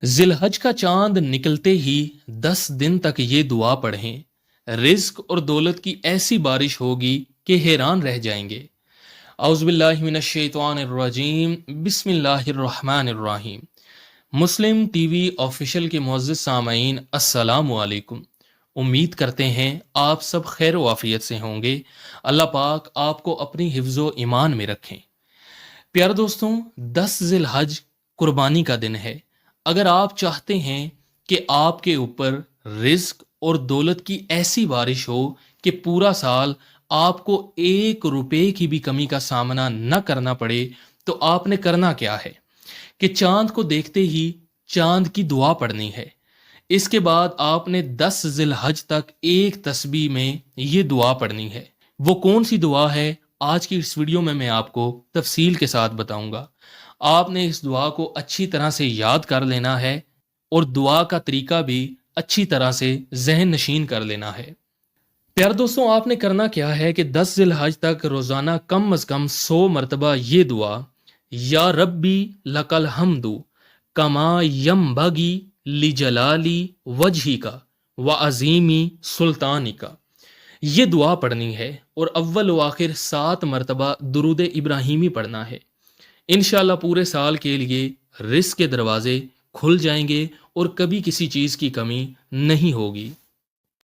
ذی الحج کا چاند نکلتے ہی 10 دن تک یہ دعا پڑھیں، رزق اور دولت کی ایسی بارش ہوگی کہ حیران رہ جائیں گے۔ اعوذ باللہ من الشیطان الرجیم، بسم اللہ الرحمن الرحیم۔ مسلم ٹی وی آفیشیل کے معزز سامعین، السلام علیکم۔ امید کرتے ہیں آپ سب خیر و عافیت سے ہوں گے۔ اللہ پاک آپ کو اپنی حفظ و ایمان میں رکھیں۔ پیارے دوستوں، 10 ذی الحج قربانی کا دن ہے۔ اگر آپ چاہتے ہیں کہ آپ کے اوپر رزق اور دولت کی ایسی بارش ہو کہ پورا سال آپ کو 1 روپے کی بھی کمی کا سامنا نہ کرنا پڑے، تو آپ نے کرنا کیا ہے کہ چاند کو دیکھتے ہی چاند کی دعا پڑھنی ہے۔ اس کے بعد آپ نے 10 ذی الحج تک ایک تسبیح میں یہ دعا پڑھنی ہے۔ وہ کون سی دعا ہے، آج کی اس ویڈیو میں آپ کو تفصیل کے ساتھ بتاؤں گا۔ آپ نے اس دعا کو اچھی طرح سے یاد کر لینا ہے اور دعا کا طریقہ بھی اچھی طرح سے ذہن نشین کر لینا ہے۔ پیارے دوستوں، آپ نے کرنا کیا ہے کہ 10 ذی الحج تک روزانہ کم از کم 100 مرتبہ یہ دعا، یا ربی لک الحمد کما ینبغی لجلالی وجہی کا و عظیمی سلطانی کا، یہ دعا پڑھنی ہے اور اول و آخر 7 مرتبہ درود ابراہیمی پڑھنا ہے۔ انشاءاللہ پورے سال کے لیے رزق کے دروازے کھل جائیں گے اور کبھی کسی چیز کی کمی نہیں ہوگی۔